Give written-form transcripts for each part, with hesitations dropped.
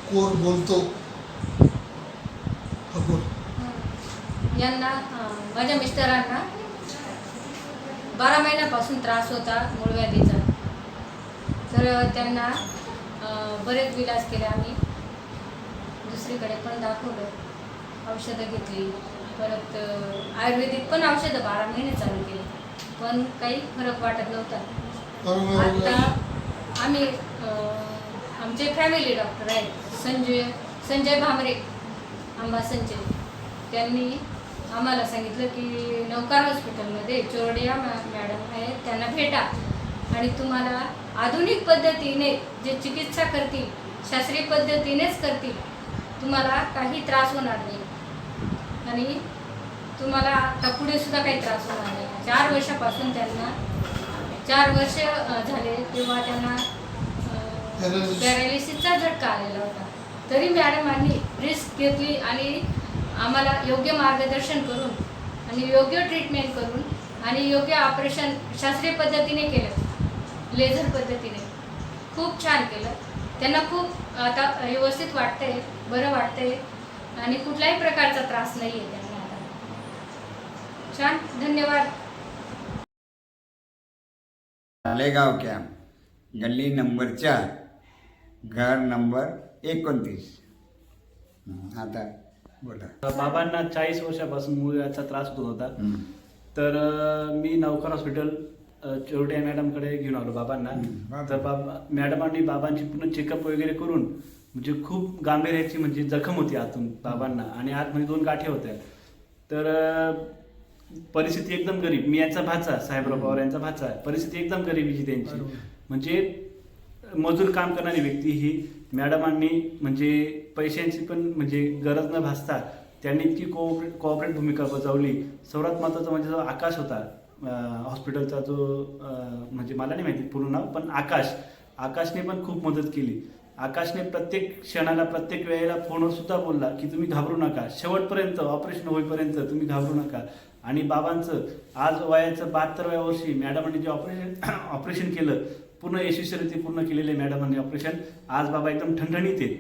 कोण बोलतो यांना माझ्या मिस्टरांना 12 महिन्यापासून त्रास होता मूळव्याधीचा. तर त्यांना बरेच विलाज केले आम्ही. दुसरीकडे पण दाखवलं, औषधं घेतली, परत आयुर्वेदिक पण औषधं 12 महिने चालू केली, पण काही फरक वाटत नव्हता. आता आम्ही आमचे फॅमिली डॉक्टर आहेत संजय भामरे, आंबा संजय, त्यांनी आम्हाला सांगितलं की नौकार हॉस्पिटलमध्ये चोरडिया मॅडम आहेत, त्यांना भेटा आणि तुम्हाला आधुनिक पद्धतीने जे चिकित्सा करतील, शास्त्रीय पद्धतीनेच करतील, तुम्हाला काही त्रास होणार नाही आणि तुम्हाला आता पुढे सुद्धा काही त्रास होणार नाही. 4 वर्षापासून त्यांना 4 वर्ष झाले तेव्हा त्यांना पॅरालिसिसचा झटका आलेला होता. तरी मॅडमांनी रिस्क घेतली आणि आम्हाला योग्य मार्गदर्शन करून आणि योग्य ट्रीटमेंट करून आणि योग्य ऑपरेशन शास्त्रीय पद्धतीने केलं, लेझर पद्धतीने खूप छान केलं. त्यांना खूप आता व्यवस्थित वाटतंय, बरं वाटतंय आणि कुठल्याही प्रकारचा त्रास नाही आहे त्यांना आता. छान, धन्यवाद. मालेगाव कॅम्प, गल्ली नंबर 4, घर नंबर 29. आता बोला. बाबांना 40 वर्षापासून मूळव्याधीचा त्रास होत होता. तर मी नौकर हॉस्पिटल चोरडिया मॅडमकडे घेऊन आलो बाबांना. तर मॅडमांनी बाबांची पूर्ण चेकअप वगैरे करून, म्हणजे खूप गांभीर्याची म्हणजे जखम होती आतून बाबांना आणि आतमध्ये 2 गाठी होत्या. तर परिस्थिती एकदम गरीब. मी यांचा भाचा, साहेबराव पवार यांचा भाचा, परिस्थिती एकदम गरीबीची त्यांची. म्हणजे मजूर काम करणारी व्यक्ती ही मॅडमांनी म्हणजे पैशांची पण म्हणजे गरज न भासता त्यांनी इतकी कोऑपरेट भूमिका बजावली. सर्वात महत्त्वाचं म्हणजे जो आकाश होता हॉस्पिटलचा, जो म्हणजे मला नाही माहिती पूर्ण नाव, पण आकाशने पण खूप मदत केली. आकाशने प्रत्येक क्षणाला, प्रत्येक वेळेला फोनवर सुद्धा बोलला की तुम्ही घाबरू नका, शेवटपर्यंत ऑपरेशन होईपर्यंत तुम्ही घाबरू नका. आणि बाबांचं आज वयाचं 72व्या वर्षी मॅडमांनी जे ऑपरेशन केलं, पूर्ण यशस्वीरित्या पूर्ण केलेले मॅडमांनी ऑपरेशन. आज बाबा एकदम ठणठणीत आहेत.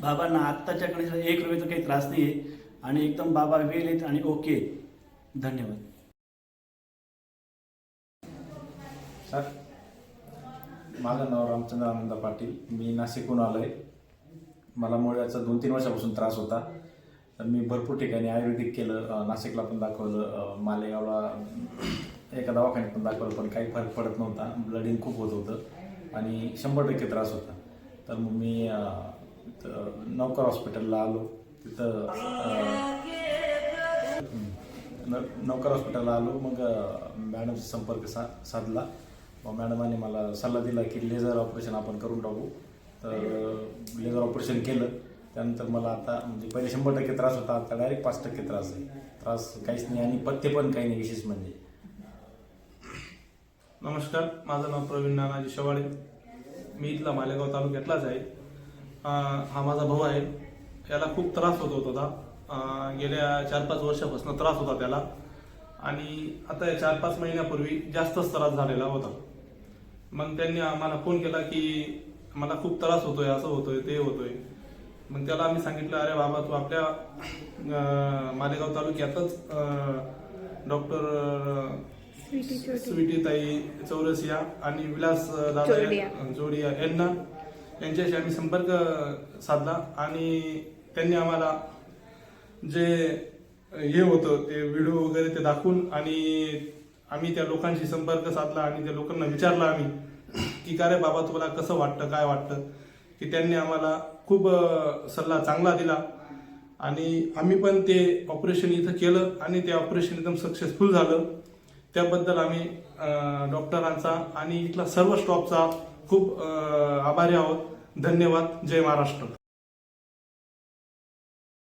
बाबांना आत्ताच्या कंडिशन 1 रुपयाचा काही त्रास नाही आहे आणि एकदम बाबा वेल आहेत आणि ओके. धन्यवाद सर. माझं नाव रामचंद्र आनंद पाटील. मी नाशिकहून आलो आहे. मला मूळव्याधीचा 2-3 वर्षापासून त्रास होता. तर मी भरपूर ठिकाणी आयुर्वेदिक केलं, नाशिकला पण दाखवलं, मालेगावला एका दवाखान्यात पण दाखवलं, पण काही फरक पडत नव्हता. ब्लडिंग खूप होत होतं आणि 100% त्रास होता. तर मग मी नौकर हॉस्पिटलला आलो. तिथं नौकर हॉस्पिटलला आलो. मग मॅडमचा संपर्क साधला. मग मॅडमाने मला सल्ला दिला की लेझर ऑपरेशन आपण करून टाकू. तर लेझर ऑपरेशन केलं. त्यानंतर मला आता म्हणजे पहिले 100% त्रास होता, आता डायरेक्ट 5% त्रास आहे. त्रास काहीच नाही आणि पथ्य पण काही नाही विशेष म्हणजे. नमस्कार, माझं नाव प्रवीण नानाजी शेवाळे. मी इथला मालेगाव तालुक्यातलाच आहे. हा माझा भाऊ आहे. याला खूप त्रास होत होता. गेल्या 4-5 वर्षापासून त्रास होता त्याला आणि आता 4-5 महिन्यापूर्वी जास्तच त्रास झालेला होता. मग त्यांनी आम्हाला फोन केला की मला खूप त्रास होतोय, असं होतोय, ते होतोय. मग त्याला आम्ही सांगितलं, अरे बाबा, तू आपल्या मालेगाव तालुक्यातच डॉक्टर स्वीटीताई चौरसिया आणि विलास जोडिया यांच्याशी आम्ही संपर्क साधला आणि त्यांनी आम्हाला जे हे होतं ते व्हिडिओ वगैरे ते दाखवून आणि आम्ही त्या लोकांशी संपर्क साधला आणि त्या लोकांना विचारलं आम्ही की का रे बाबा, तुला कसं वाटतं, काय वाटतं, की त्यांनी आम्हाला खूप सल्ला चांगला दिला आणि आम्ही पण ते ऑपरेशन इथं केलं आणि ते ऑपरेशन एकदम सक्सेसफुल झालं. त्याबद्दल आम्ही डॉक्टरांचा आणि इथला सर्व स्टॉफचा खूप आभारी आहोत. धन्यवाद. जय महाराष्ट्र.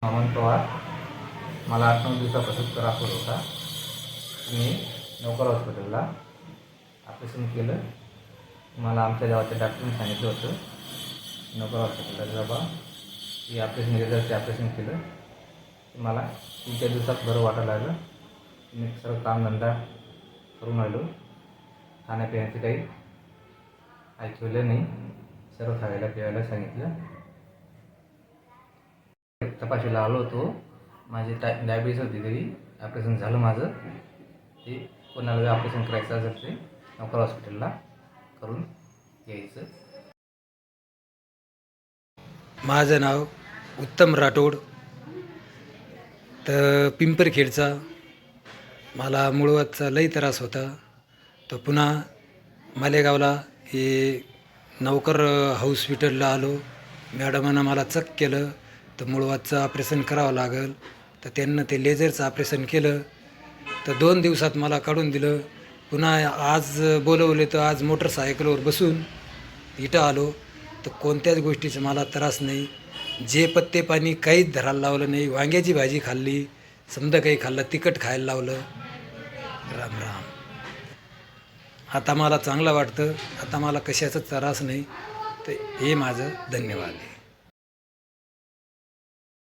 अमन पवार. मला 8-9 दिवसापासून त्रास होत होता. मी नौकर हॉस्पिटलला ऑपरेशन केलं. मला आमच्या गावाच्या डॉक्टरने सांगितलं होतं नौकर हॉस्पिटलला बाबा की ऑपरेशन लेझरचे ऑपरेशन केलं. मला 3-4 दिवसात बरं वाटायला लागलं. मी सर्व कामधंदा करून राहिलो. खाण्यापिण्याचे काही ऐकवलं नाही. सर्व खायला पिवायला सांगितलं. तपासायला आलो होतो. माझी डायबिटीस होती घरी. ऑपरेशन झालं माझं. ते कोणाला ऑपरेशन करायचं असेल ते नौकर हॉस्पिटलला करून यायचं. माझं नाव उत्तम राठोड. तर पिंपरखेडचा मला मुळव्याधचा लई त्रास होता. तर पुन्हा मालेगावला हे नौकर हॉस्पिटलला आलो. मॅडमानं मला चक केलं तर मुळव्याधचं ऑपरेशन करावं लागेल. तर त्यांनं ते लेझरचं ऑपरेशन केलं. तर 2 दिवसात मला काढून दिलं. पुन्हा आज बोलवले तर आज मोटरसायकलवर बसून इथं आलो. तर कोणत्याच गोष्टीचा मला त्रास नाही. जे पत्ते पाणी काहीच धरायला लावलं नाही. वांग्याची भाजी खाल्ली, समजा काही खाल्लं, तिखट खायला लावलं. राम राम. आता मला चांगलं वाटतं. आता मला कशाचा त्रास नाही. तर हे माझं धन्यवाद आहे.